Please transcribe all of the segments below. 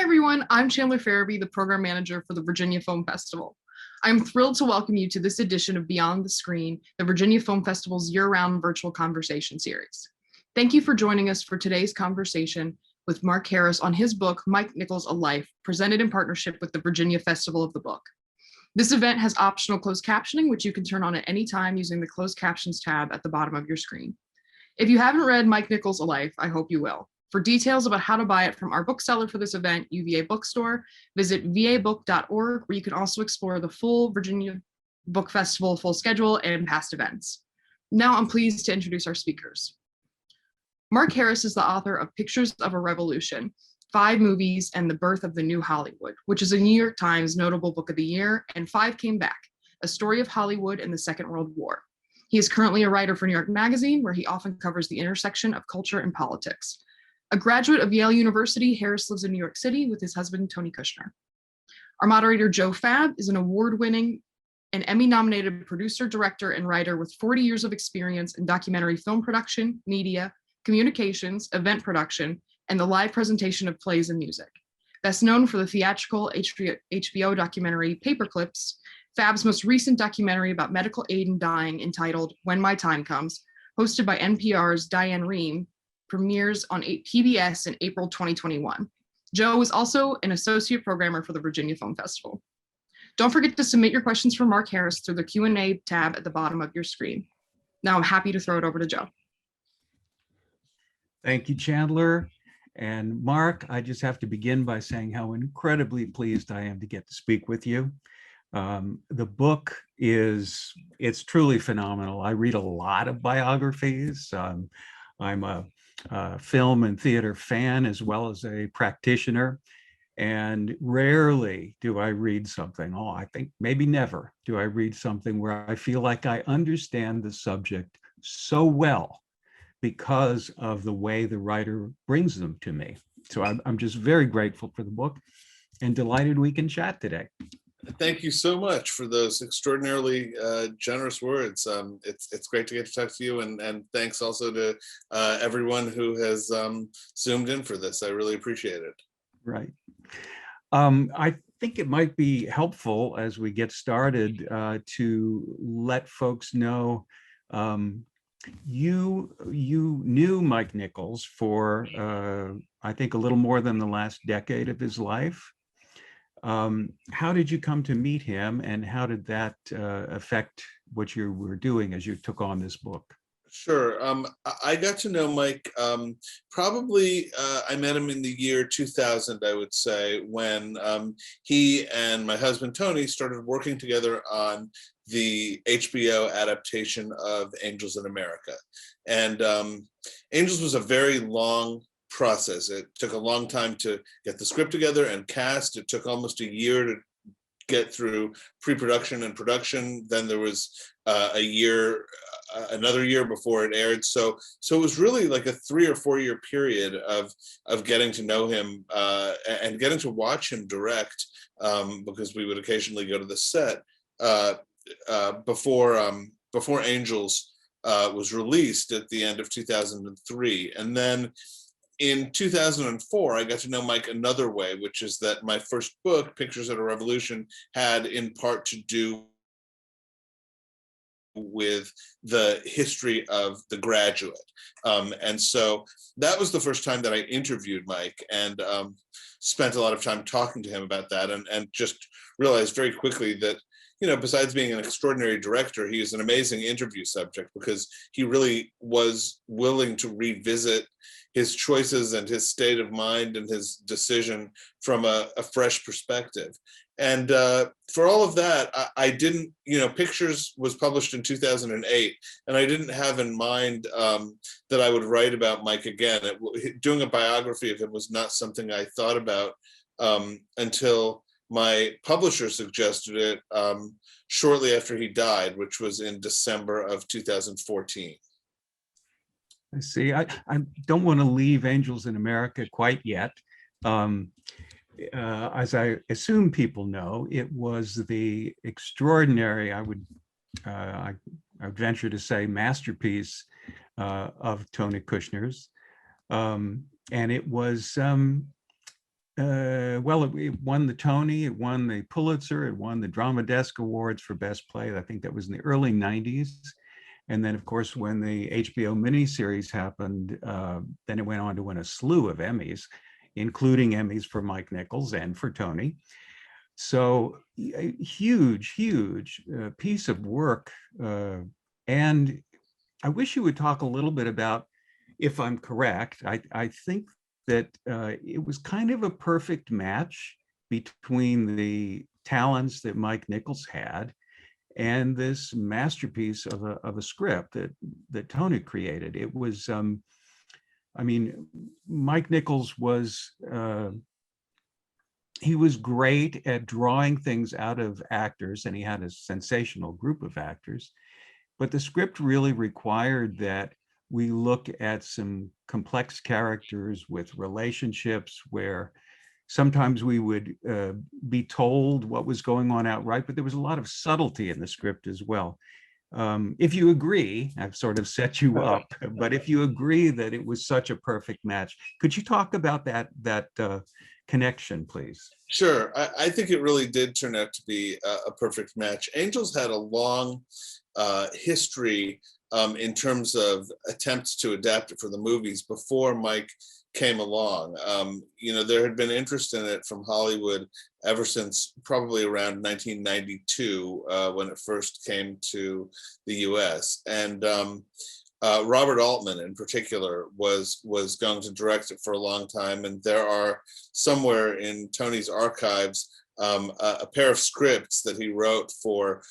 Hi, everyone. I'm Chandler Farabee, the program manager for the Virginia Film Festival. I'm thrilled to welcome you to this edition of Beyond the Screen, the Virginia Film Festival's year-round virtual conversation series. Thank you for joining us for today's conversation with Mark Harris on his book, Mike Nichols, A Life, presented in partnership with the Virginia Festival of the Book. This event has optional closed captioning, which you can turn on at any time using the closed captions tab at the bottom of your screen. If you haven't read Mike Nichols, A Life, I hope you will. For details about how to buy it from our bookseller for this event, UVA Bookstore, visit vabook.org, where you can also explore the full Virginia Book Festival full schedule and past events. Now I'm pleased to introduce our speakers. Mark Harris is the author of Pictures of a Revolution, 5 Movies and the Birth of the New Hollywood, which is a New York Times notable book of the year, and 5 Came Back, a story of Hollywood in the Second World War. He is currently a writer for New York Magazine, where he often covers the intersection of culture and politics. A graduate of Yale University, Harris lives in New York City with his husband, Tony Kushner. Our moderator, Joe Fab, is an award-winning and Emmy-nominated producer, director, and writer with 40 years of experience in documentary film production, media, communications, event production, and the live presentation of plays and music. Best known for the theatrical HBO documentary Paperclips, Fab's most recent documentary about medical aid in dying, entitled When My Time Comes, hosted by NPR's Diane Rehm, premieres on PBS in April 2021. Joe is also an associate programmer for the Virginia Film Festival. Don't forget to submit your questions for Mark Harris through the Q&A tab at the bottom of your screen. Now I'm happy to throw it over to Joe. Thank you, Chandler. And Mark, I just have to begin by saying how incredibly pleased I am to get to speak with you. The book it's truly phenomenal. I read a lot of biographies. I'm a film and theater fan as well as a practitioner, and rarely do I read something, I think maybe never do I read something where I feel like I understand the subject so well because of the way the writer brings them to me. So I'm just very grateful for the book and delighted we can chat today. Thank you so much for those extraordinarily generous words. It's great to get to talk to you, and thanks also to everyone who has zoomed in for this. I really appreciate it. Right. I think it might be helpful as we get started to let folks know you knew Mike Nichols for I think a little more than the last decade of his life. How did you come to meet him, and how did that affect what you were doing as you took on this book? Sure. I got to know Mike, probably I met him in the year 2000, I would say, when he and my husband, Tony, started working together on the HBO adaptation of Angels in America. And Angels was a very long process. It took a long time to get the script together and cast. It took almost a year to get through pre-production and production. Then there was another year before it aired. So it was really like a 3 or 4 year period of getting to know him and getting to watch him direct, because we would occasionally go to the set before Angels was released at the end of 2003. And then in 2004, I got to know Mike another way, which is that my first book, Pictures of a Revolution, had in part to do with the history of The Graduate. And so that was the first time that I interviewed Mike, and spent a lot of time talking to him about that, and just realized very quickly that, you know, besides being an extraordinary director, he is an amazing interview subject, because he really was willing to revisit his choices and his state of mind and his decision from a fresh perspective. And for all of that, I didn't, you know, Pictures was published in 2008, and I didn't have in mind that I would write about Mike again. Doing a biography of him was not something I thought about until my publisher suggested it shortly after he died, which was in December of 2014. I see. I don't want to leave Angels in America quite yet. As I assume people know, it was the extraordinary, I would venture to say, masterpiece of Tony Kushner's. And it was Well, it won the Tony, it won the Pulitzer, it won the Drama Desk Awards for Best Play. I think that was in the early 90s. And then, of course, when the HBO miniseries happened, then it went on to win a slew of Emmys, including Emmys for Mike Nichols and for Tony. So a huge, huge piece of work. And I wish you would talk a little bit about, if I'm correct, I think that it was kind of a perfect match between the talents that Mike Nichols had and this masterpiece of a script that Tony created. It was, I mean, Mike Nichols was, he was great at drawing things out of actors, and he had a sensational group of actors, but the script really required that we look at some complex characters with relationships where sometimes we would be told what was going on outright, but there was a lot of subtlety in the script as well. If you agree, I've sort of set you up, but if you agree that it was such a perfect match, could you talk about that connection, please? Sure. I think it really did turn out to be a perfect match. Angels had a long history in terms of attempts to adapt it for the movies before Mike came along. You know, there had been interest in it from Hollywood ever since probably around 1992 when it first came to the US. And Robert Altman in particular was going to direct it for a long time. And there are somewhere in Tony's archives a pair of scripts that he wrote for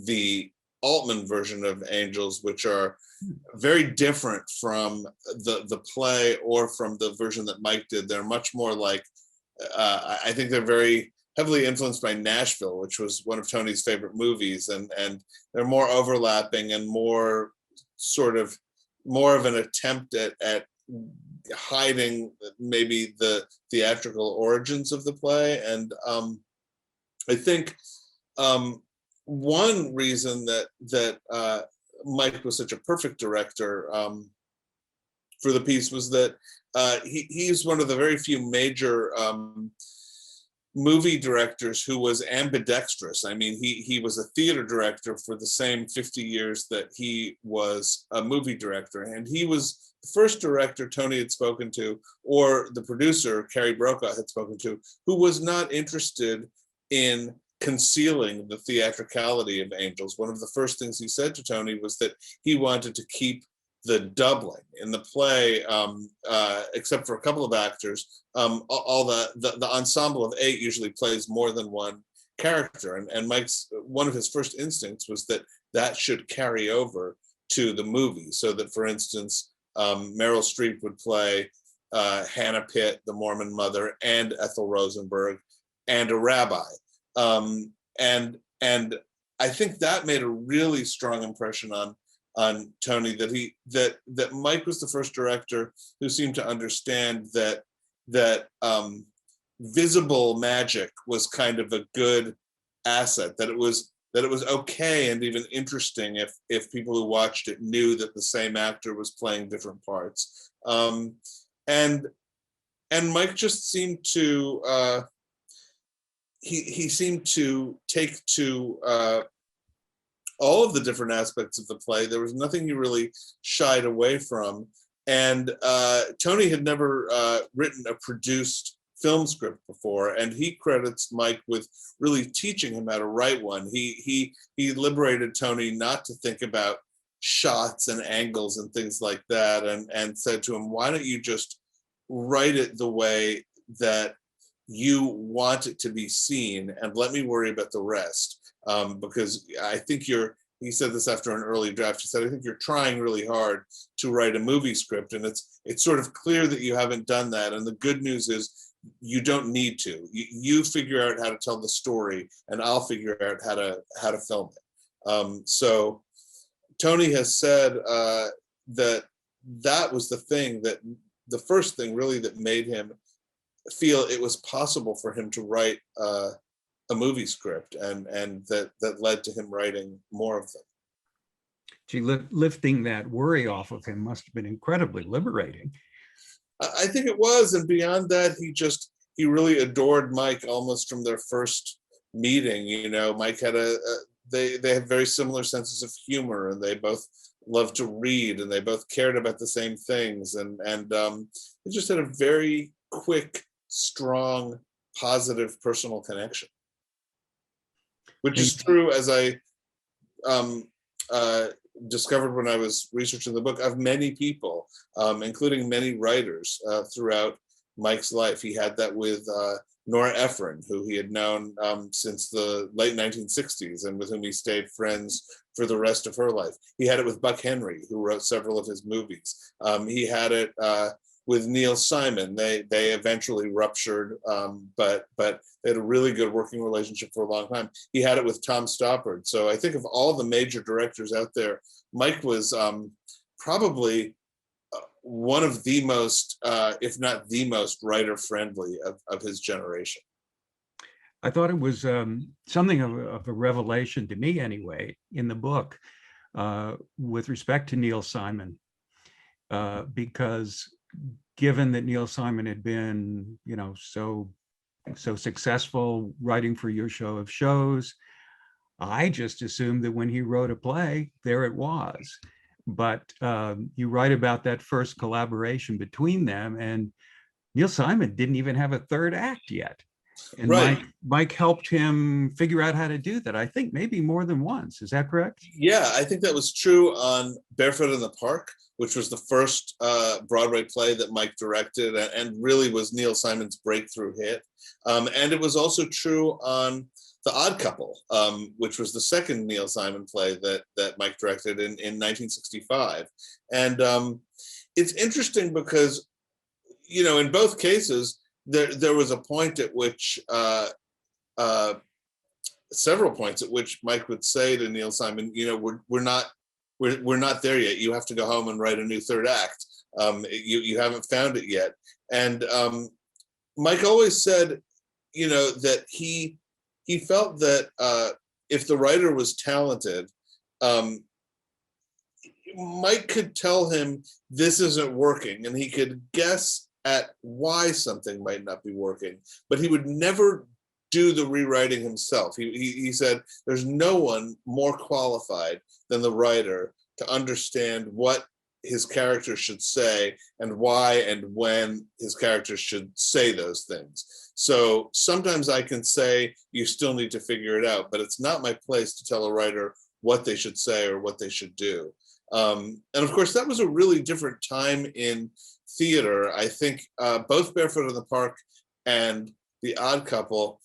the Altman version of Angels, which are very different from the play or from the version that Mike did. They're much more like, I think they're very heavily influenced by Nashville, which was one of Tony's favorite movies, and they're more overlapping and more of an attempt at hiding maybe the theatrical origins of the play. And I think one reason that Mike was such a perfect director for the piece was that he's one of the very few major movie directors who was ambidextrous. I mean, he was a theater director for the same 50 years that he was a movie director. And he was the first director Tony had spoken to, or the producer, Carrie Brokaw, had spoken to, who was not interested in concealing the theatricality of Angels. One of the first things he said to Tony was that he wanted to keep the doubling in the play, except for a couple of actors. All the ensemble of 8 usually plays more than one character, and Mike's one of his first instincts was that should carry over to the movie, so that, for instance, Meryl Streep would play Hannah Pitt, the Mormon mother, and Ethel Rosenberg, and a rabbi. And I think that made a really strong impression on Tony, that Mike was the first director who seemed to understand that visible magic was kind of a good asset, that it was okay and even interesting if people who watched it knew that the same actor was playing different parts. And Mike just seemed to he seemed to take to all of the different aspects of the play. There was nothing he really shied away from. And Tony had never written a produced film script before, and he credits Mike with really teaching him how to write one. He liberated Tony not to think about shots and angles and things like that, and said to him, why don't you just write it the way that you want it to be seen, and let me worry about the rest. Because I think he said this after an early draft, he said, I think you're trying really hard to write a movie script, and it's sort of clear that you haven't done that. And the good news is you don't need to. You figure out how to tell the story, and I'll figure out how to film it. So Tony has said that was the first thing really that made him feel it was possible for him to write a movie script, and that led to him writing more of them. Gee, lifting that worry off of him must have been incredibly liberating. I think it was, and beyond that, he really adored Mike almost from their first meeting. You know, Mike had they have very similar senses of humor, and they both loved to read, and they both cared about the same things, and they just had a very quick, strong, positive personal connection, which is true, as I discovered when I was researching the book, of many people, including many writers throughout Mike's life. He had that with Nora Ephron, who he had known since the late 1960s and with whom he stayed friends for the rest of her life. He had it with Buck Henry, who wrote several of his movies. He had it with Neil Simon. They eventually ruptured, but they had a really good working relationship for a long time. He had it with Tom Stoppard. So I think of all the major directors out there, Mike was probably one of the most, if not the most, writer-friendly of his generation. I thought it was something of a revelation to me anyway in the book with respect to Neil Simon, because given that Neil Simon had been, you know, so successful writing for Your Show of Shows, I just assumed that when he wrote a play, there it was. But you write about that first collaboration between them, and Neil Simon didn't even have a third act yet. And right. Mike helped him figure out how to do that. I think maybe more than once. Is that correct? Yeah, I think that was true on Barefoot in the Park, which was the first Broadway play that Mike directed and really was Neil Simon's breakthrough hit. And it was also true on The Odd Couple, which was the second Neil Simon play that Mike directed in 1965. And it's interesting because, you know, in both cases, there was a point at which, several points at which Mike would say to Neil Simon, you know, we're not there yet. You have to go home and write a new third act. You haven't found it yet. And Mike always said, you know, that he felt that if the writer was talented, Mike could tell him this isn't working, and he could guess at why something might not be working, but he would never do the rewriting himself. He said there's no one more qualified than the writer to understand what his character should say and why and when his character should say those things. So sometimes I can say you still need to figure it out, but it's not my place to tell a writer what they should say or what they should do. And of course, that was a really different time in theater. I think both Barefoot in the Park and The Odd Couple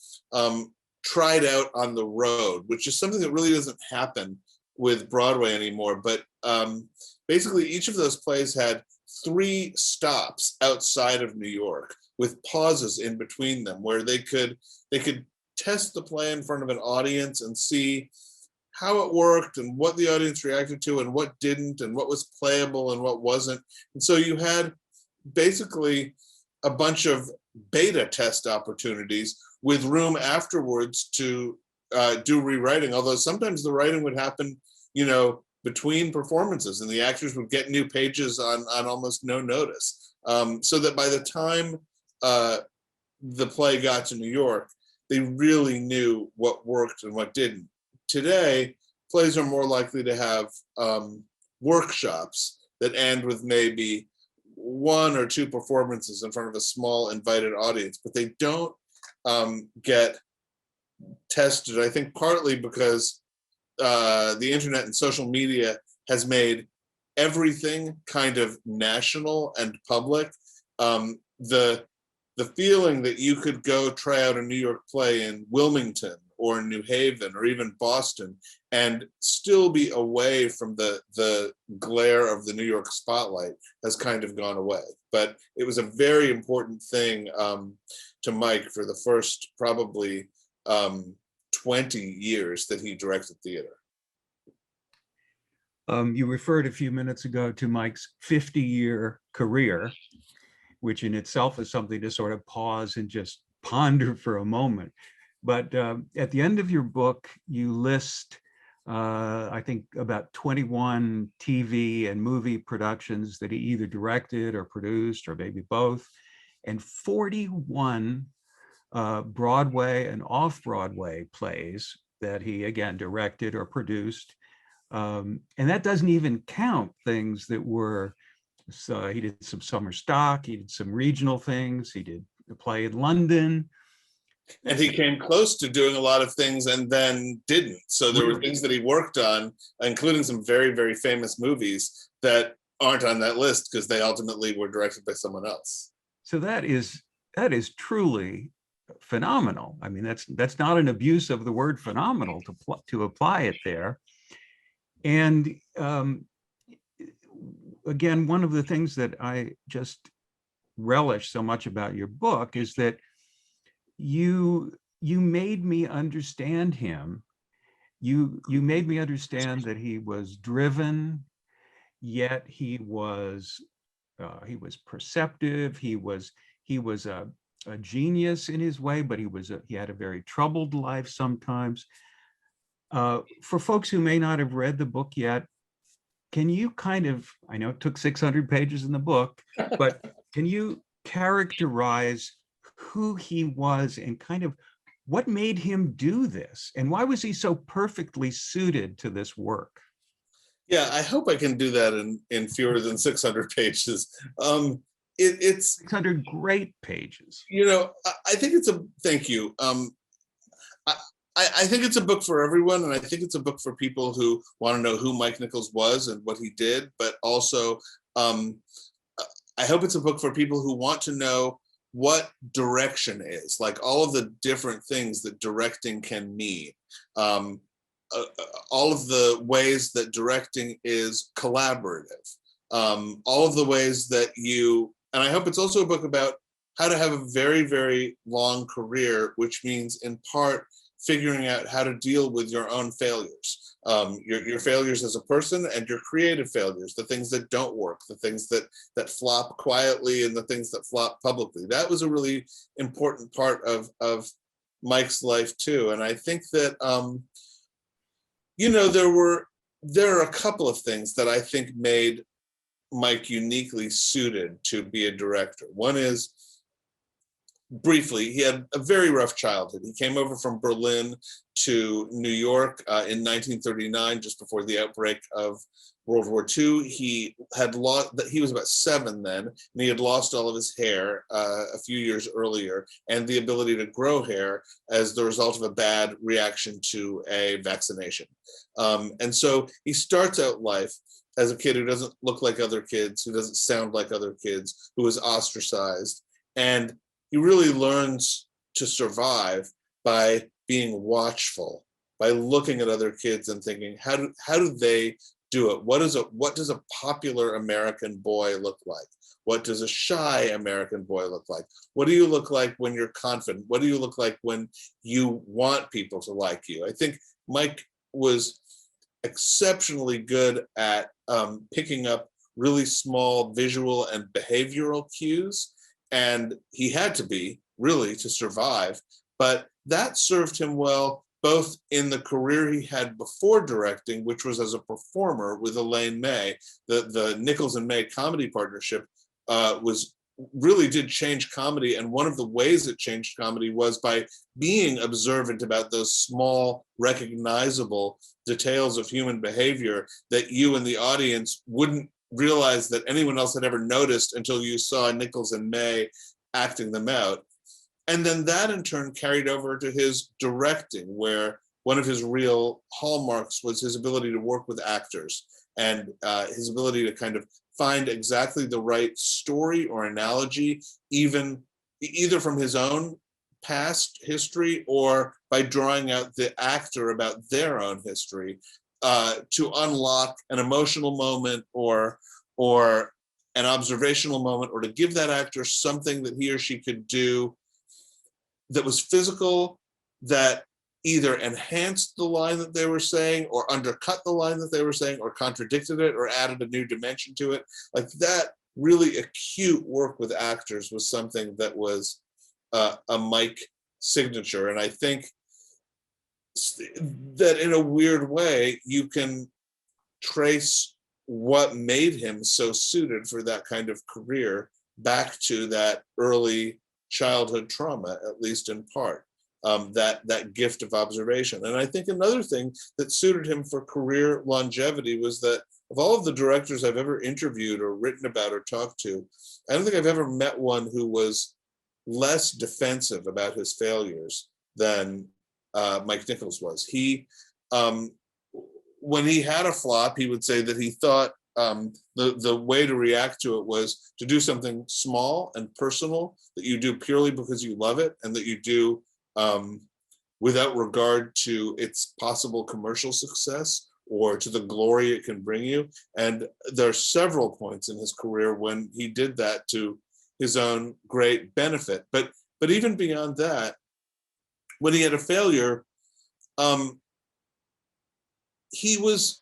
tried out on the road, which is something that really doesn't happen with Broadway anymore. But basically, each of those plays had 3 stops outside of New York with pauses in between them, where they could test the play in front of an audience and see how it worked and what the audience reacted to and what didn't and what was playable and what wasn't. And so you had basically a bunch of beta test opportunities with room afterwards to do rewriting, although sometimes the writing would happen, you know, between performances, and the actors would get new pages on almost no notice. So that by the time the play got to New York, they really knew what worked and what didn't. Today, plays are more likely to have workshops that end with maybe 1 or 2 performances in front of a small invited audience, but they don't get tested. I think partly because the internet and social media has made everything kind of national and public. The feeling that you could go try out a New York play in Wilmington or in New Haven or even Boston and still be away from the glare of the New York spotlight has kind of gone away. But it was a very important thing to Mike for the first probably 20 years that he directed theater. You referred a few minutes ago to Mike's 50-year career, which in itself is something to sort of pause and just ponder for a moment. But at the end of your book, you list, I think, about 21 TV and movie productions that he either directed or produced, or maybe both, and 41 Broadway and off-Broadway plays that he, again, directed or produced. And that doesn't even count things that were, so he did some summer stock, he did some regional things, he did a play in London. And he came close to doing a lot of things and then didn't. So there were things that he worked on, including some very, very famous movies that aren't on that list because they ultimately were directed by someone else. So that is truly phenomenal. I mean, that's not an abuse of the word phenomenal to apply it there. And again, one of the things that I just relish so much about your book is that you made me understand him. You made me understand that he was driven, yet he was perceptive. He was a genius in his way, but he had a very troubled life sometimes. For folks who may not have read the book yet, can you kind of, I know it took 600 pages in the book, but can you characterize who he was and kind of what made him do this? And why was he so perfectly suited to this work? Yeah, I hope I can do that in fewer than 600 pages. It's 600 great pages. I think thank you. I think it's a book for everyone, and I think it's a book for people who want to know who Mike Nichols was and what he did, but also I hope it's a book for people who want to know what direction is, like all of the different things that directing can mean. All of the ways that directing is collaborative, all of the ways that and I hope it's also a book about how to have a very, very long career, which means in part figuring out how to deal with your own failures, your failures as a person and your creative failures, the things that don't work, the things that flop quietly and the things that flop publicly. That was a really important part of Mike's life too. And I think that, there are a couple of things that I think made Mike uniquely suited to be a director. One is, briefly, he had a very rough childhood. He came over from Berlin to New York in 1939, just before the outbreak of World War II. He was about 7 then, and he had lost all of his hair a few years earlier, and the ability to grow hair as the result of a bad reaction to a vaccination. And so he starts out life as a kid who doesn't look like other kids, who doesn't sound like other kids, who is ostracized. And he really learns to survive by being watchful, by looking at other kids and thinking, how do they do it? What does a popular American boy look like? What does a shy American boy look like? What do you look like when you're confident? What do you look like when you want people to like you? I think Mike was exceptionally good at picking up really small visual and behavioral cues. And he had to be, really, to survive. But that served him well, both in the career he had before directing, which was as a performer with Elaine May. The Nichols and May comedy partnership really did change comedy. And one of the ways it changed comedy was by being observant about those small, recognizable details of human behavior that you in the audience wouldn't realize that anyone else had ever noticed until you saw Nichols and May acting them out. And then that in turn carried over to his directing, where one of his real hallmarks was his ability to work with actors and his ability to kind of find exactly the right story or analogy, either from his own past history or by drawing out the actor about their own history, to unlock an emotional moment or an observational moment, or to give that actor something that he or she could do that was physical, that either enhanced the line that they were saying or undercut the line that they were saying or contradicted it or added a new dimension to it. Like that really acute work with actors was something that was a Mike signature. And I think that in a weird way, you can trace what made him so suited for that kind of career back to that early childhood trauma, at least in part. That gift of observation. And I think another thing that suited him for career longevity was that of all of the directors I've ever interviewed or written about or talked to, I don't think I've ever met one who was less defensive about his failures than Mike Nichols was. He, when he had a flop, he would say that he thought the way to react to it was to do something small and personal that you do purely because you love it, and that you do without regard to its possible commercial success or to the glory it can bring you. And there are several points in his career when he did that to his own great benefit. But even beyond that, when he had a failure, he was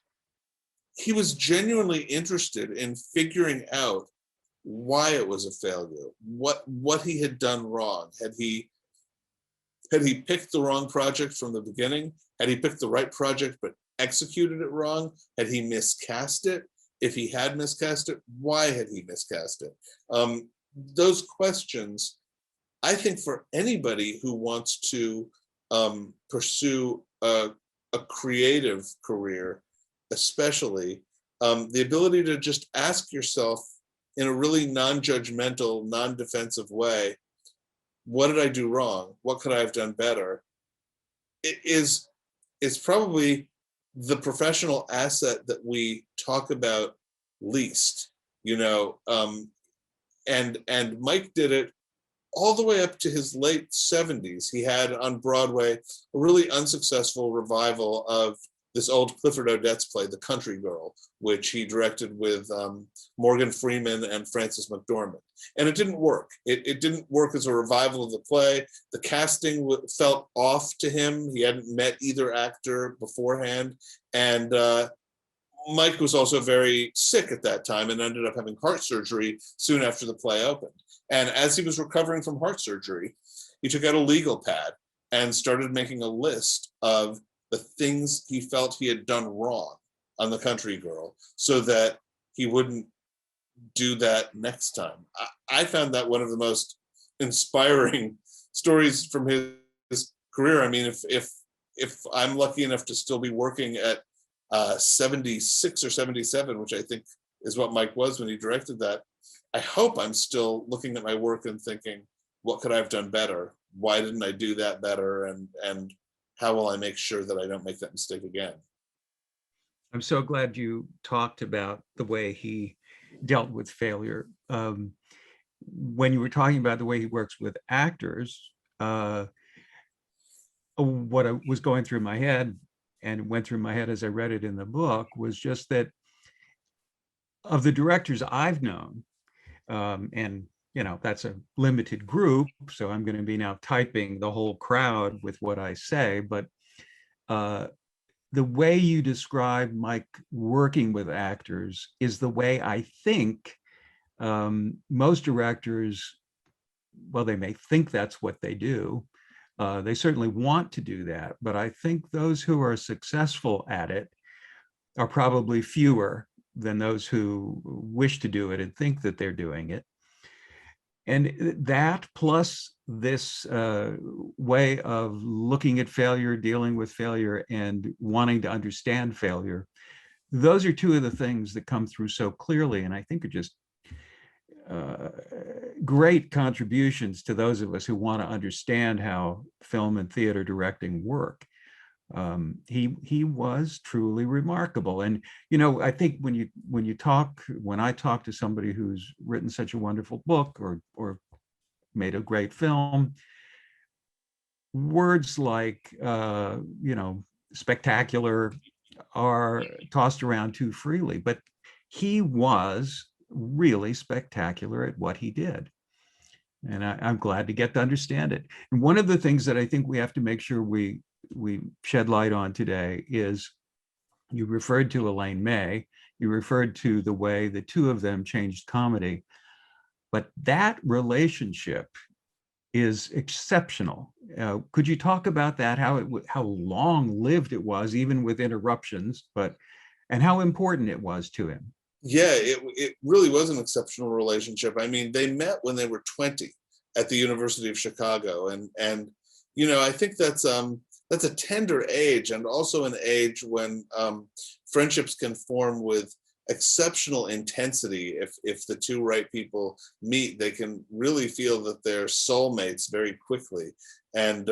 genuinely interested in figuring out why it was a failure, what he had done wrong. Had he picked the wrong project from the beginning? Had he picked the right project but executed it wrong? Had he miscast it? If he had miscast it, why had he miscast it? Those questions, I think, for anybody who wants to pursue a creative career, especially, the ability to just ask yourself in a really non-judgmental, non-defensive way, what did I do wrong? What could I have done better? It is probably the professional asset that we talk about least, you know. And Mike did it all the way up to his late 70s. He had on Broadway a really unsuccessful revival of this old Clifford Odets play, The Country Girl, which he directed with Morgan Freeman and Frances McDormand. And it didn't work. It didn't work as a revival of the play. The casting felt off to him. He hadn't met either actor beforehand. And Mike was also very sick at that time and ended up having heart surgery soon after the play opened. And as he was recovering from heart surgery, he took out a legal pad and started making a list of the things he felt he had done wrong on The Country Girl so that he wouldn't do that next time. I found that one of the most inspiring stories from his career. I mean, if I'm lucky enough to still be working at 76 or 77, which I think is what Mike was when he directed that, I hope I'm still looking at my work and thinking, what could I have done better? Why didn't I do that better? And how will I make sure that I don't make that mistake again? I'm so glad you talked about the way he dealt with failure. When you were talking about the way he works with actors, what was going through my head, and went through my head as I read it in the book, was just that of the directors I've known, and you know, that's a limited group, so I'm going to be now typing the whole crowd with what I say, but the way you describe Mike working with actors is the way I think most directors, well, they may think that's what they do. They certainly want to do that, but I think those who are successful at it are probably fewer than those who wish to do it and think that they're doing it. And that, plus this way of looking at failure, dealing with failure, and wanting to understand failure, those are two of the things that come through so clearly, and I think are just great contributions to those of us who want to understand how film and theater directing work. He was truly remarkable. And, you know, I think when I talk to somebody who's written such a wonderful book or made a great film, words like, you know, spectacular are tossed around too freely, but he was really spectacular at what he did. And I'm glad to get to understand it. And one of the things that I think we have to make sure we shed light on today is, you referred to Elaine May, you referred to the way the two of them changed comedy, but that relationship is exceptional. Could you talk about that, how long-lived it was, even with interruptions, and how important it was to him? Yeah, it really was an exceptional relationship. I mean, they met when they were 20. at the University of Chicago. And I think that's a tender age, and also an age when friendships can form with exceptional intensity. If the two right people meet, they can really feel that they're soulmates very quickly. And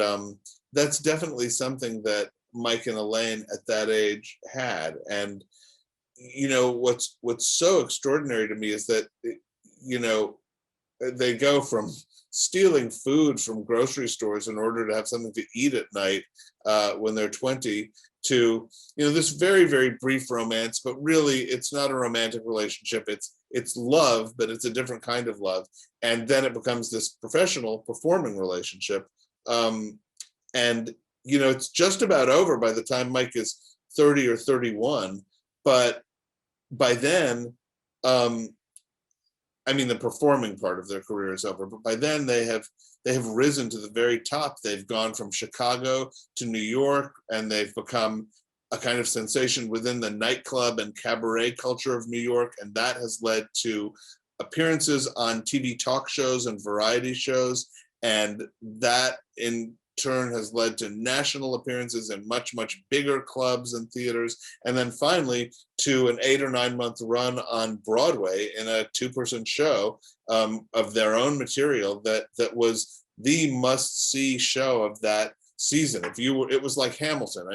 that's definitely something that Mike and Elaine at that age had. And what's so extraordinary to me is that they go from stealing food from grocery stores in order to have something to eat at night when they're 20 to this very, very brief romance, but really it's not a romantic relationship. It's love, but it's a different kind of love. And then it becomes this professional performing relationship. And it's just about over by the time Mike is 30 or 31. But by then, the performing part of their career is over, but by then they have risen to the very top. They've gone from Chicago to New York, and they've become a kind of sensation within the nightclub and cabaret culture of New York. And that has led to appearances on TV talk shows and variety shows. And that in turn has led to national appearances in much, much bigger clubs and theaters. And then finally to an 8 or 9 month run on Broadway in a 2-person show of their own material that was the must-see show of that season. It was like Hamilton.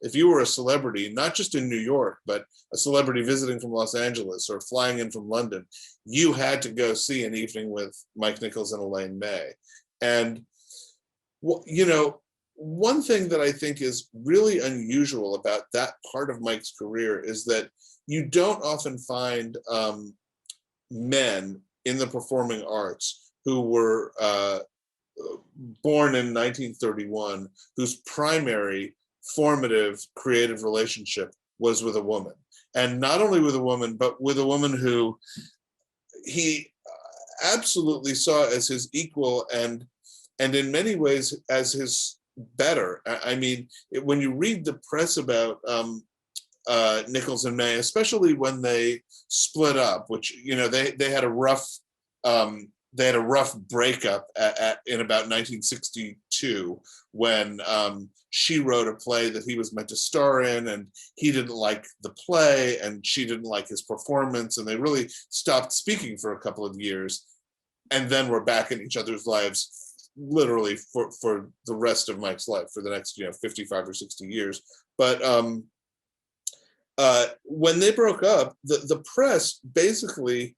If you were a celebrity, not just in New York, but a celebrity visiting from Los Angeles or flying in from London, you had to go see An Evening with Mike Nichols and Elaine May. And one thing that I think is really unusual about that part of Mike's career is that you don't often find men in the performing arts who were born in 1931, whose primary formative creative relationship was with a woman. And not only with a woman, but with a woman who he absolutely saw as his equal and in many ways as his better. When you read the press about Nichols and May, especially when they split up, which they had a rough breakup in about 1962 when she wrote a play that he was meant to star in, and he didn't like the play and she didn't like his performance, and they really stopped speaking for a couple of years, and then we're back in each other's lives literally for the rest of Mike's life, for the next 55 or 60 years. But when they broke up, the press basically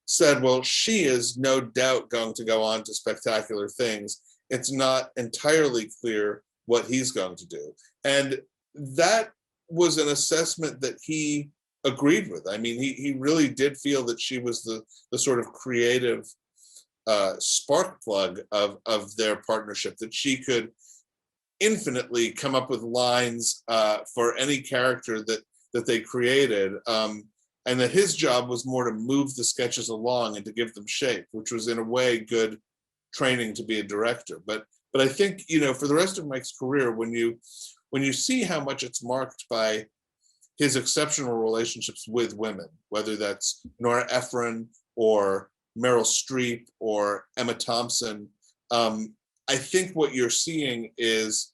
said, well, she is no doubt going to go on to spectacular things. It's not entirely clear what he's going to do. And that was an assessment that he agreed with. He really did feel that she was the sort of creative spark plug of their partnership, that she could infinitely come up with lines for any character that they created, and that his job was more to move the sketches along and to give them shape, which was in a way good training to be a director. But I think for the rest of Mike's career, when you see how much it's marked by his exceptional relationships with women, whether that's Nora Ephron or Meryl Streep or Emma Thompson, I think what you're seeing is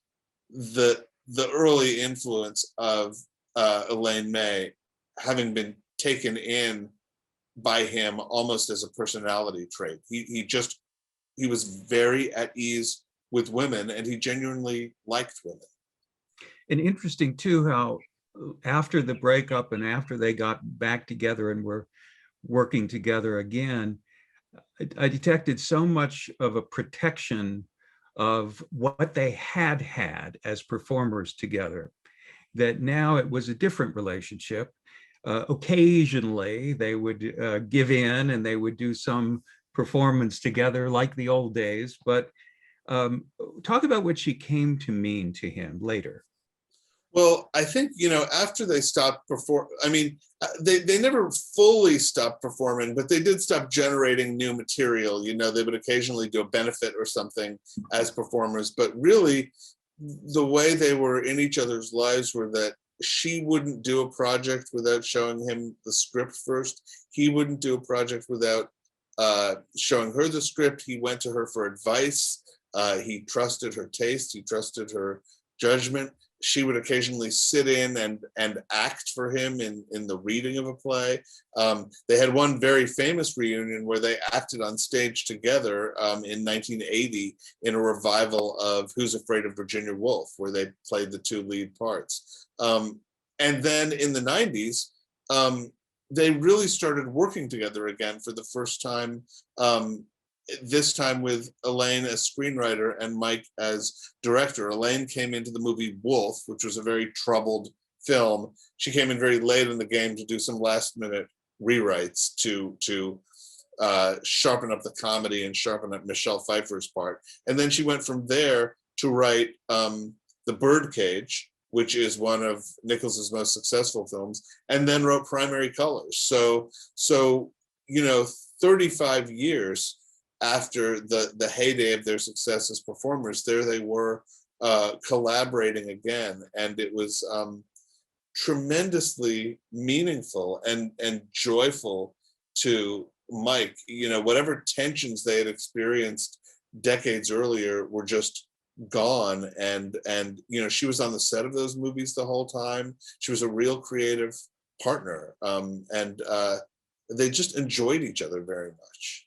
the early influence of Elaine May having been taken in by him almost as a personality trait. He was very at ease with women, and he genuinely liked women. And interesting too how after the breakup and after they got back together and were working together again, I detected so much of a protection of what they had as performers together, that now it was a different relationship. Occasionally they would give in and they would do some performance together like the old days, but talk about what she came to mean to him later. Well, I think, after they stopped they never fully stopped performing, but they did stop generating new material. They would occasionally do a benefit or something as performers, but really the way they were in each other's lives were that she wouldn't do a project without showing him the script first. He wouldn't do a project without showing her the script. He went to her for advice. He trusted her taste. He trusted her judgment. She would occasionally sit in and act for him in the reading of a play. They had one very famous reunion where they acted on stage together in 1980 in a revival of Who's Afraid of Virginia Woolf, where they played the two lead parts. And then in the 90s, they really started working together again for the first time, this time with Elaine as screenwriter and Mike as director. Elaine came into the movie Wolf, which was a very troubled film. She came in very late in the game to do some last minute rewrites to sharpen up the comedy and sharpen up Michelle Pfeiffer's part. And then she went from there to write The Birdcage, which is one of Nichols's most successful films, and then wrote Primary Colors. So 35 years after the heyday of their success as performers, there they were collaborating again. And it was tremendously meaningful and joyful to Mike. Whatever tensions they had experienced decades earlier were just gone. And she was on the set of those movies the whole time. She was a real creative partner. And they just enjoyed each other very much.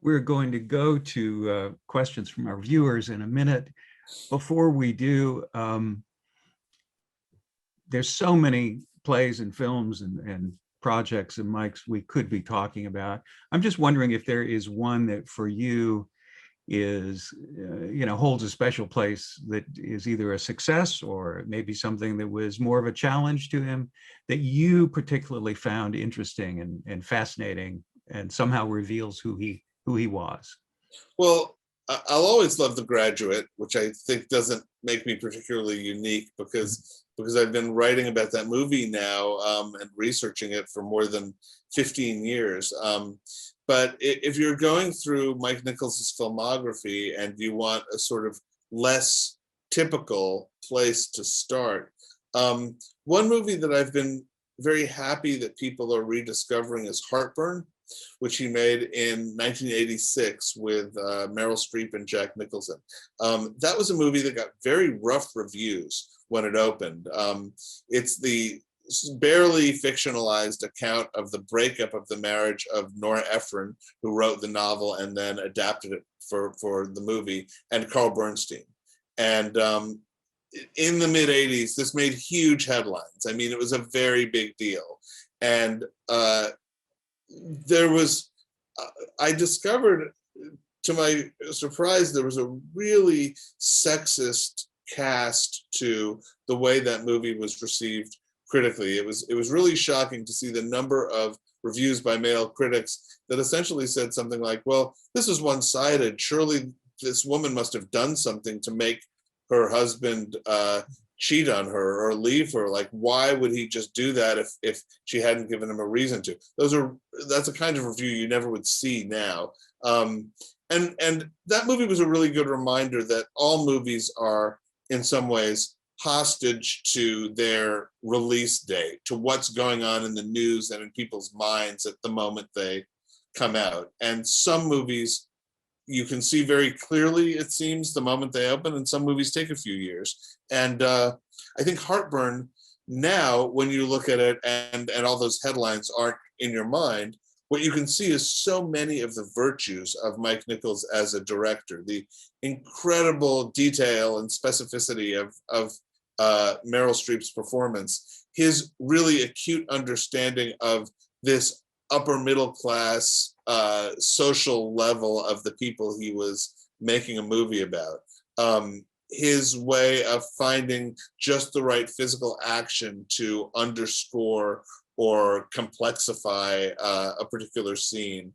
We're going to go to questions from our viewers in a minute. Before we do, there's so many plays and films and projects and Mike's we could be talking about. I'm just wondering if there is one that for you is, holds a special place, that is either a success or maybe something that was more of a challenge to him that you particularly found interesting and fascinating and somehow reveals who he was. Well, I'll always love The Graduate, which I think doesn't make me particularly unique because I've been writing about that movie now and researching it for more than 15 years. But if you're going through Mike Nichols' filmography and you want a sort of less typical place to start, one movie that I've been very happy that people are rediscovering is Heartburn, which he made in 1986 with Meryl Streep and Jack Nicholson. That was a movie that got very rough reviews when it opened. It's the barely fictionalized account of the breakup of the marriage of Nora Ephron, who wrote the novel and then adapted it for the movie, and Carl Bernstein. And in the mid 80s, this made huge headlines. I mean, it was a very big deal. And I discovered, to my surprise, there was a really sexist cast to the way that movie was received critically. It was really shocking to see the number of reviews by male critics that essentially said something like, well, this is one-sided. Surely this woman must have done something to make her husband cheat on her or leave her. Like, why would he just do that if she hadn't given him a reason to? That's a kind of review you never would see now. And that movie was a really good reminder that all movies are in some ways hostage to their release date, to what's going on in the news and in people's minds at the moment they come out. And some movies you can see very clearly, it seems, the moment they open, and some movies take a few years. And I think Heartburn now, when you look at it and all those headlines aren't in your mind, what you can see is so many of the virtues of Mike Nichols as a director, the incredible detail and specificity of Meryl Streep's performance, his really acute understanding of this upper middle class social level of the people he was making a movie about. His way of finding just the right physical action to underscore or complexify a particular scene.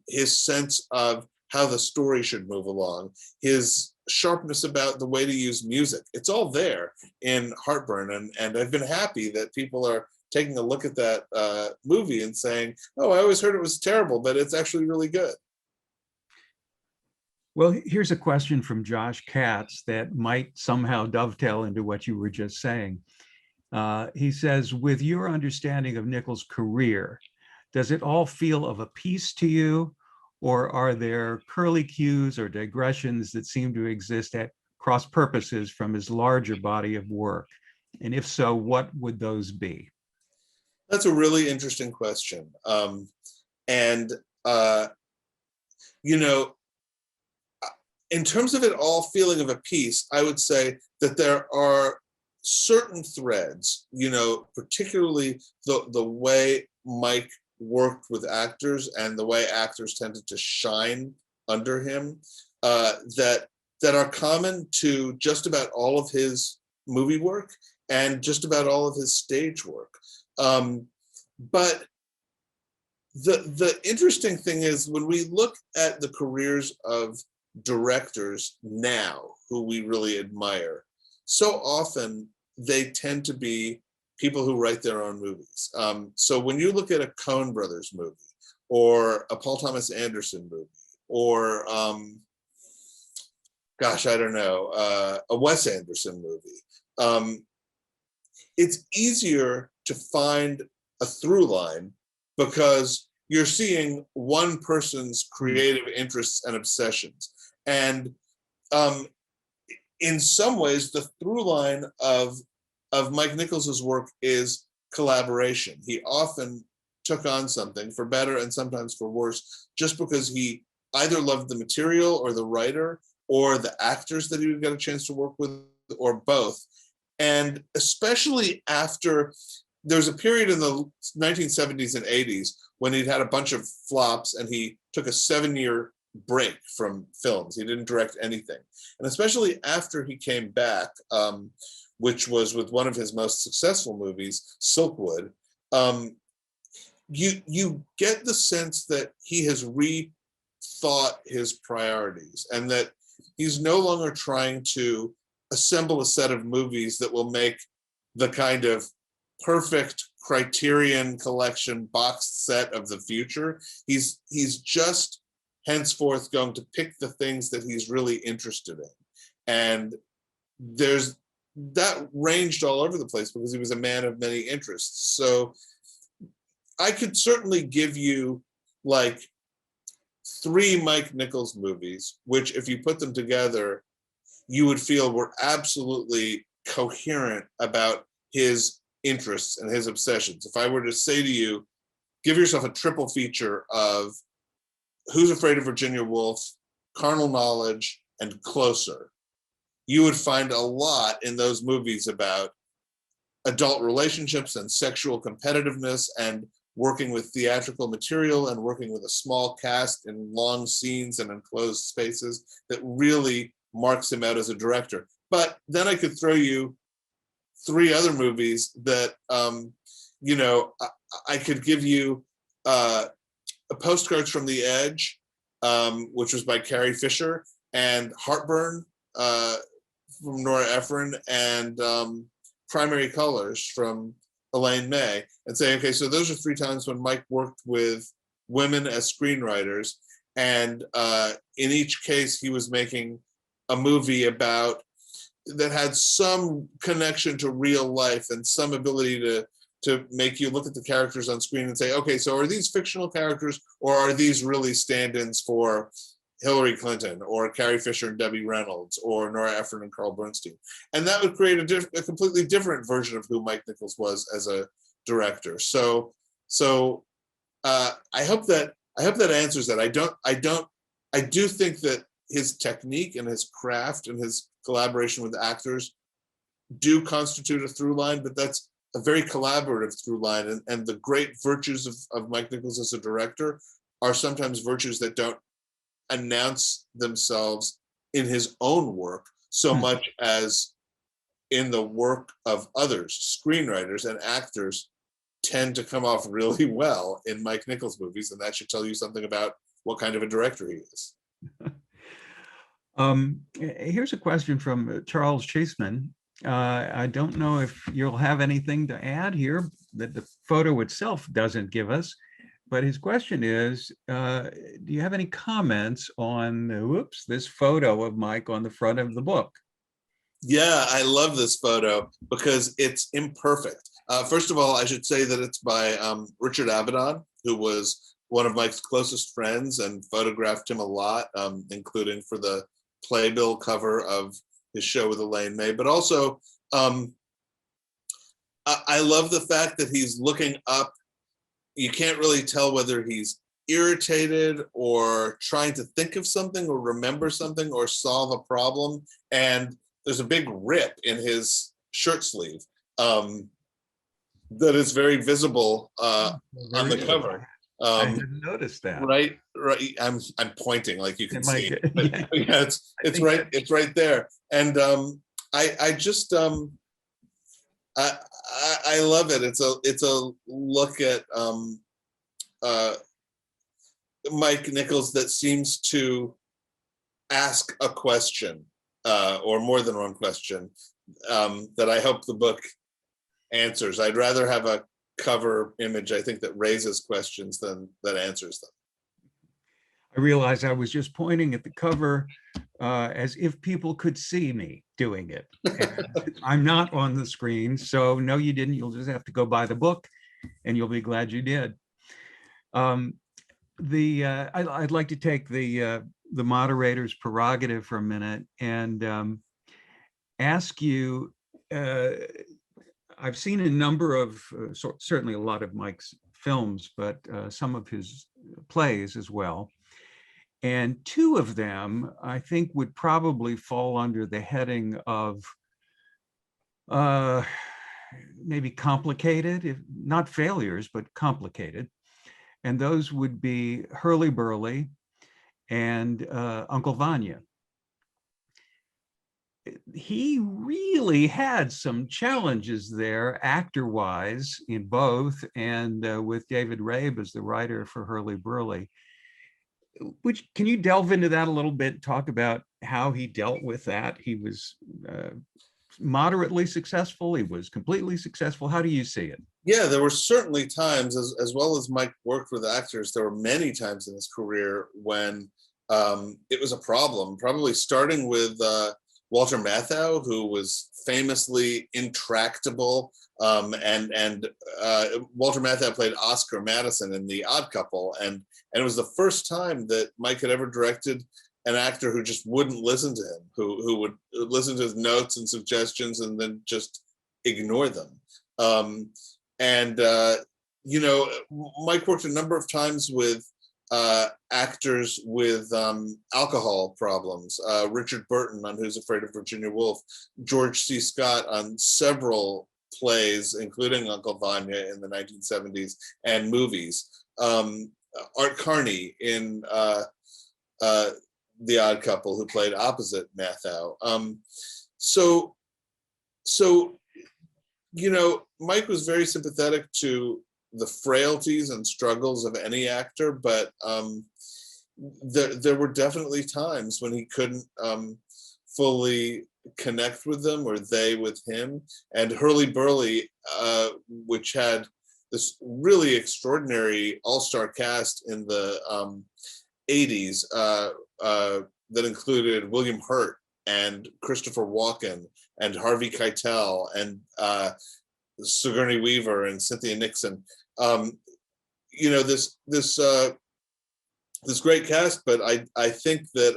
His sense of how the story should move along, his sharpness about the way to use music. It's all there in Heartburn. And I've been happy that people are taking a look at that movie and saying, oh, I always heard it was terrible, but it's actually really good. Well, here's a question from Josh Katz that might somehow dovetail into what you were just saying. He says, with your understanding of Nichols' career, Does it all feel of a piece to you, or are there curly cues or digressions that seem to exist at cross purposes from his larger body of work? And if so, what would those be? That's a really interesting question. And, you know, in terms of it all feeling of a piece, I would say that there are certain threads, you know, particularly the way Mike worked with actors and the way actors tended to shine under him, that are common to just about all of his movie work and just about all of his stage work. But the interesting thing is, when we look at the careers of directors now who we really admire, so often they tend to be people who write their own movies. So when you look at a Coen Brothers movie, or a Paul Thomas Anderson movie, or gosh, I don't know, a Wes Anderson movie, it's easier to find a through line because you're seeing one person's creative interests and obsessions. And in some ways, the through line of Mike Nichols's work is collaboration. He often took on something, for better and sometimes for worse, just because he either loved the material or the writer or the actors that he would get a chance to work with, or both. And especially after, there's a period in the 1970s and 80s when he'd had a bunch of flops and he took a 7-year break from films. He didn't direct anything. And especially after he came back, which was with one of his most successful movies, Silkwood, you get the sense that he has rethought his priorities, and that he's no longer trying to assemble a set of movies that will make the kind of perfect Criterion Collection boxed set of the future. He's just henceforth going to pick the things that he's really interested in. And there's that ranged all over the place because he was a man of many interests. So I could certainly give you like 3 Mike Nichols movies, which if you put them together, you would feel were absolutely coherent about his interests and his obsessions. If I were to say to you, give yourself a triple feature of Who's Afraid of Virginia Woolf, Carnal Knowledge, and Closer, you would find a lot in those movies about adult relationships and sexual competitiveness and working with theatrical material and working with a small cast in long scenes and enclosed spaces that really marks him out as a director. But then I could throw you 3 other movies that, you know, I could give you Postcards from the Edge, which was by Carrie Fisher, and Heartburn from Nora Ephron, and Primary Colors from Elaine May, and say, okay, so those are 3 times when Mike worked with women as screenwriters, and in each case he was making a movie about that had some connection to real life and some ability to make you look at the characters on screen and say, okay, so are these fictional characters or are these really stand-ins for Hillary Clinton or Carrie Fisher and Debbie Reynolds or Nora Ephron and Carl Bernstein? And that would create a completely different version of who Mike Nichols was as a director. So I hope that answers that. I do think that his technique and his craft and his collaboration with actors do constitute a through line, but that's a very collaborative through line. And the great virtues of Mike Nichols as a director are sometimes virtues that don't announce themselves in his own work so much as in the work of others. Screenwriters and actors tend to come off really well in Mike Nichols movies, and that should tell you something about what kind of a director he is. Here's a question from Charles Chaseman. I don't know if you'll have anything to add here that the photo itself doesn't give us, but his question is, do you have any comments on, this photo of Mike on the front of the book? Yeah, I love this photo because it's imperfect. First of all, I should say that it's by Richard Avedon, who was one of Mike's closest friends and photographed him a lot, including for the playbill cover of his show with Elaine May. But also, I love the fact that he's looking up. You can't really tell whether he's irritated or trying to think of something or remember something or solve a problem. And there's a big rip in his shirt sleeve that is very visible on the cover. I didn't notice that. Right. I'm pointing like you can see. But, Yeah. yeah, it's right there. And I just I love it. It's a look at Mike Nichols that seems to ask a question, or more than one question, that I hope the book answers. I'd rather have a cover image, I think, that raises questions than that answers them. I realized I was just pointing at the cover as if people could see me doing it. And I'm not on the screen, so no, you didn't. You'll just have to go buy the book, and you'll be glad you did. I'd like to take the moderator's prerogative for a minute and ask you. I've seen a number of, certainly a lot of Mike's films, but some of his plays as well. And two of them, I think, would probably fall under the heading of maybe complicated, if not failures, but complicated. And those would be Hurly Burly and Uncle Vanya. He really had some challenges there, actor-wise, in both, and with David Rabe as the writer for Hurly Burly. Which, can you delve into that a little bit? Talk about how he dealt with that. He was moderately successful. He was completely successful. How do you see it? Yeah, there were certainly times, as well as Mike worked with actors, there were many times in his career when it was a problem, probably starting with Walter Matthau, who was famously intractable, and Walter Matthau played Oscar Madison in The Odd Couple, and it was the first time that Mike had ever directed an actor who just wouldn't listen to him, who would listen to his notes and suggestions and then just ignore them. You know, Mike worked a number of times with actors with alcohol problems. Richard Burton on Who's Afraid of Virginia Woolf, George C. Scott on several plays, including Uncle Vanya in the 1970s, and movies. Art Carney in The Odd Couple, who played opposite Matthau. So, you know, Mike was very sympathetic to the frailties and struggles of any actor, but there were definitely times when he couldn't fully connect with them, or they with him. And Hurly Burly, which had this really extraordinary all-star cast in the 80s that included William Hurt and Christopher Walken and Harvey Keitel and Sigourney Weaver and Cynthia Nixon. You know, this great cast, but I think that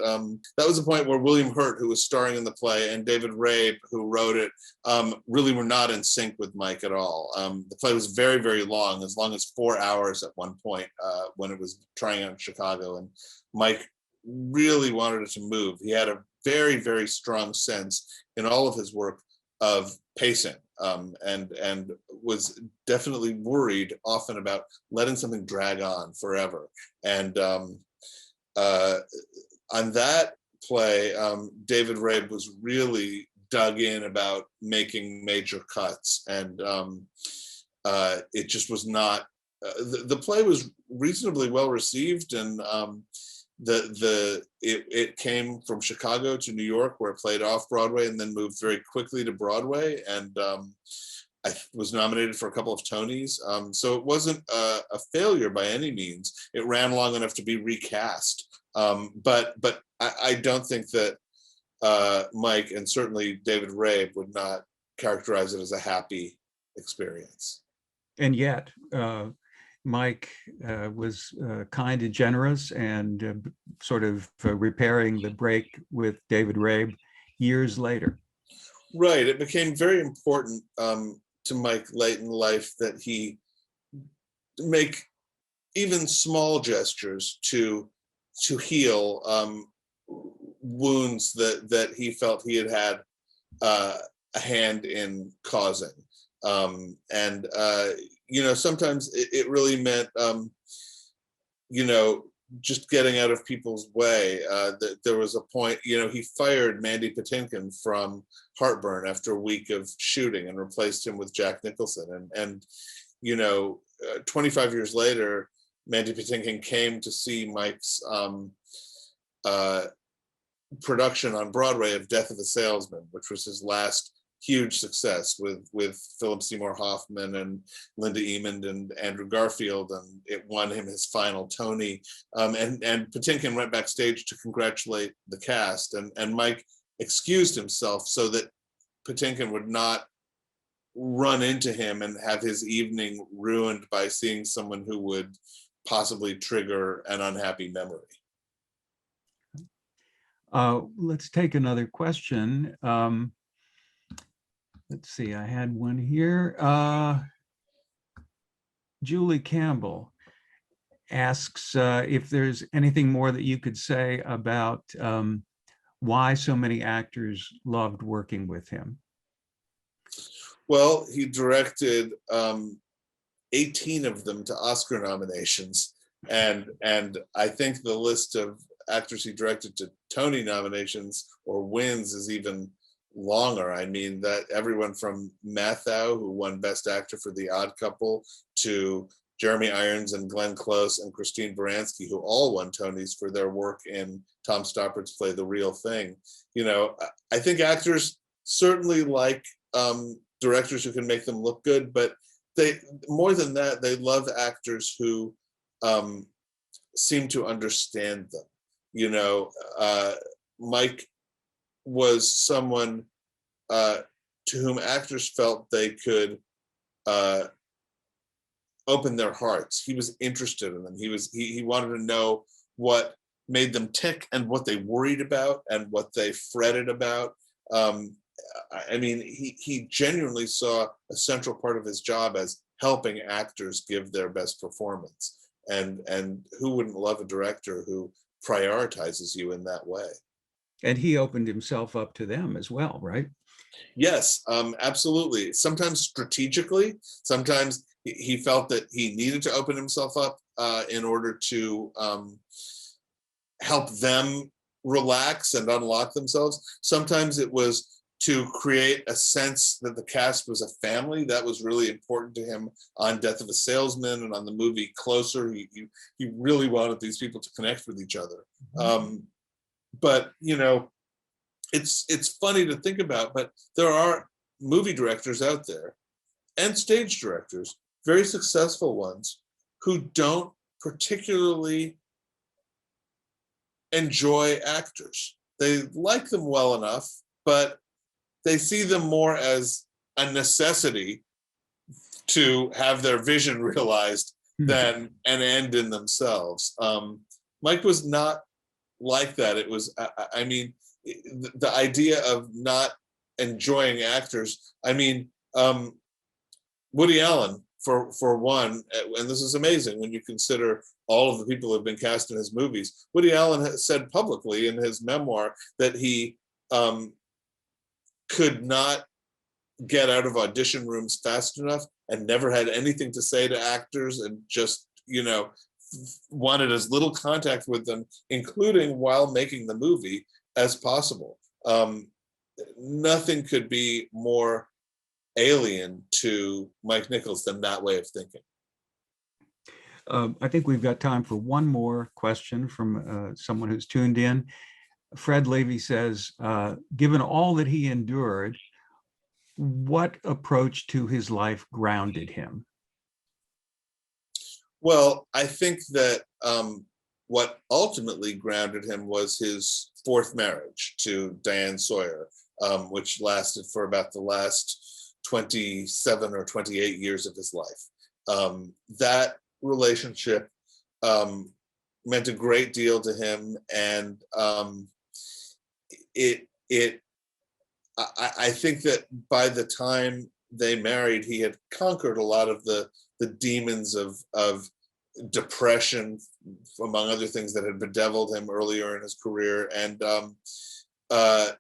that was the point where William Hurt, who was starring in the play, and David Rabe, who wrote it, really were not in sync with Mike at all. The play was very, very long as 4 hours at one point when it was trying out in Chicago, and Mike really wanted it to move. He had a very, very strong sense in all of his work of pacing, and was definitely worried often about letting something drag on forever. And on that play, David Rabe was really dug in about making major cuts, and it just was not. The play was reasonably well received, and it came from Chicago to New York, where it played off Broadway and then moved very quickly to Broadway, and I was nominated for a couple of Tonys. So it wasn't a failure by any means. It ran long enough to be recast, but I don't think that Mike, and certainly David Rabe, would not characterize it as a happy experience. And yet, Mike was kind and generous and sort of repairing the break with David Rabe years later. Right. It became very important to Mike late in life that he make even small gestures to heal wounds that he felt he had a hand in causing. Sometimes it really meant, just getting out of people's way. There was a point, he fired Mandy Patinkin from Heartburn after a week of shooting and replaced him with Jack Nicholson. And 25 years later, Mandy Patinkin came to see Mike's production on Broadway of Death of a Salesman, which was his last huge success with Philip Seymour Hoffman and Linda Emond and Andrew Garfield, and it won him his final Tony. And Patinkin went backstage to congratulate the cast, and Mike excused himself so that Patinkin would not run into him and have his evening ruined by seeing someone who would possibly trigger an unhappy memory. Let's take another question. Let's see, I had one here. Julie Campbell asks if there's anything more that you could say about why so many actors loved working with him. Well, he directed 18 of them to Oscar nominations. And I think the list of actors he directed to Tony nominations or wins is even longer. I mean, that everyone from Matthau, who won Best Actor for The Odd Couple, to Jeremy Irons and Glenn Close and Christine Baranski, who all won Tonys for their work in Tom Stoppard's play The Real Thing. I think actors certainly like directors who can make them look good, but they, more than that, they love actors who seem to understand them. Mike was someone to whom actors felt they could open their hearts. He was interested in them. He wanted to know what made them tick and what they worried about and what they fretted about. He genuinely saw a central part of his job as helping actors give their best performance. And who wouldn't love a director who prioritizes you in that way? And he opened himself up to them as well, right? Yes, absolutely. Sometimes strategically, sometimes he felt that he needed to open himself up in order to help them relax and unlock themselves. Sometimes it was to create a sense that the cast was a family. That was really important to him on Death of a Salesman and on the movie Closer. He really wanted these people to connect with each other. But it's funny to think about, but there are movie directors out there and stage directors, very successful ones, who don't particularly enjoy actors. They like them well enough, but they see them more as a necessity to have their vision realized than an end in themselves. Mike was not like that. It was, the idea of not enjoying actors. Woody Allen, for one, and this is amazing when you consider all of the people who have been cast in his movies. Woody Allen has said publicly in his memoir that he could not get out of audition rooms fast enough and never had anything to say to actors and just, wanted as little contact with them, including while making the movie, as possible. Nothing could be more alien to Mike Nichols than that way of thinking. I think we've got time for one more question from someone who's tuned in. Fred Levy says, given all that he endured, what approach to his life grounded him? Well, I think that what ultimately grounded him was his fourth marriage to Diane Sawyer, which lasted for about the last 27 or 28 years of his life. That relationship meant a great deal to him, and I think that by the time they married, he had conquered a lot of the demons of depression, among other things that had bedeviled him earlier in his career. And by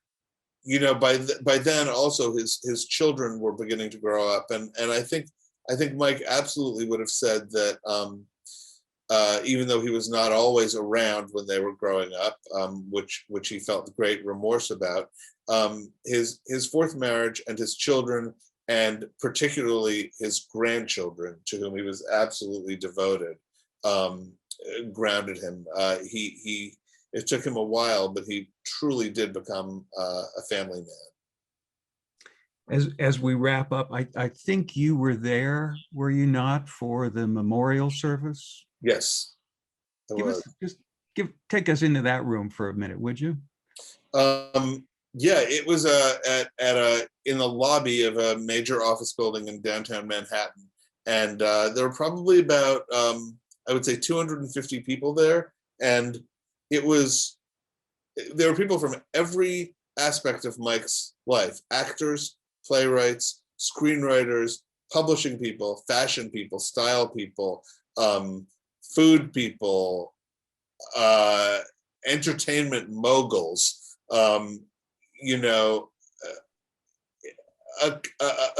then also his children were beginning to grow up, and I think Mike absolutely would have said that even though he was not always around when they were growing up, which he felt great remorse about, his fourth marriage and his children, and particularly his grandchildren, to whom he was absolutely devoted, grounded him. It took him a while, but he truly did become a family man. As we wrap up, I think you were there, were you not, for the memorial service? Yes. Take us into that room for a minute, would you? Yeah, it was in the lobby of a major office building in downtown Manhattan, and there were probably about I would say 250 people there, and there were people from every aspect of Mike's life: actors, playwrights, screenwriters, publishing people, fashion people, style people, food people, entertainment moguls, a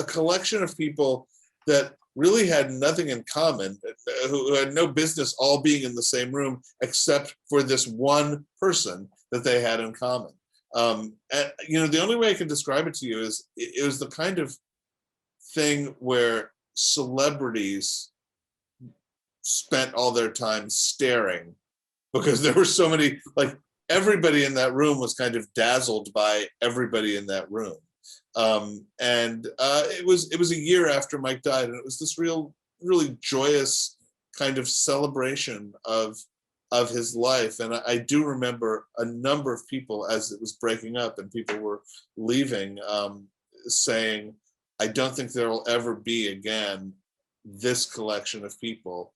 collection of people that really had nothing in common, who had no business all being in the same room, except for this one person that they had in common. And the only way I can describe it to you is it was the kind of thing where celebrities spent all their time staring, because there were so many, like, everybody in that room was kind of dazzled by everybody in that room. It was a year after Mike died, and it was this really joyous kind of celebration of his life. And I do remember a number of people, as it was breaking up and people were leaving, saying, I don't think there will ever be again this collection of people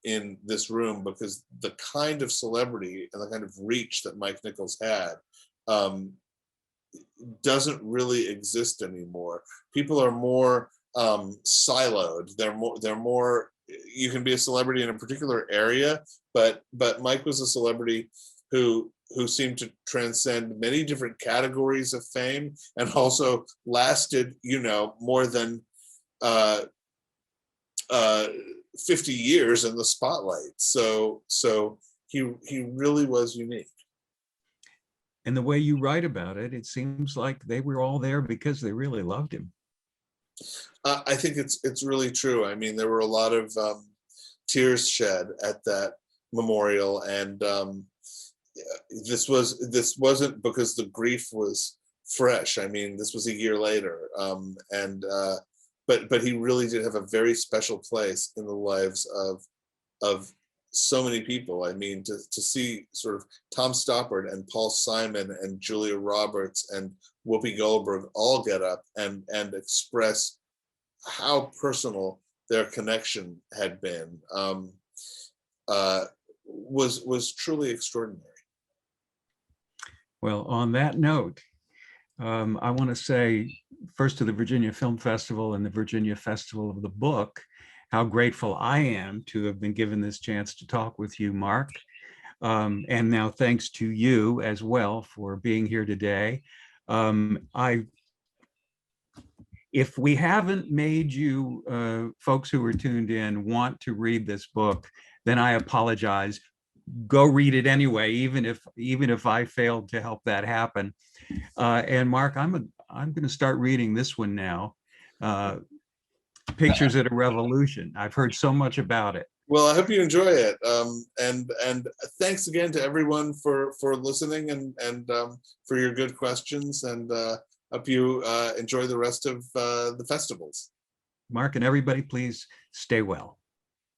in this room, because the kind of celebrity and the kind of reach that Mike Nichols had doesn't really exist anymore. People are more siloed. They're more. You can be a celebrity in a particular area, but Mike was a celebrity who seemed to transcend many different categories of fame, and also lasted, more than 50 years in the spotlight. So he really was unique. And the way you write about it, it seems like they were all there because they really loved him. I think it's really true. I mean, there were a lot of tears shed at that memorial, and this wasn't because the grief was fresh. I mean, this was a year later, but he really did have a very special place in the lives of so many people. I mean, to see sort of Tom Stoppard and Paul Simon and Julia Roberts and Whoopi Goldberg all get up and express how personal their connection had been was truly extraordinary. Well, on that note, I want to say first to the Virginia Film Festival and the Virginia Festival of the Book, how grateful I am to have been given this chance to talk with you, Mark. And now thanks to you as well for being here today. If we haven't made you folks who are tuned in want to read this book, then I apologize. Go read it anyway, even if I failed to help that happen. And Mark, I'm going to start reading this one now. Pictures at a Revolution. I've heard so much about it. Well, I hope you enjoy it. And thanks again to everyone for listening and for your good questions. And hope you enjoy the rest of the festivals. Mark and everybody, please stay well.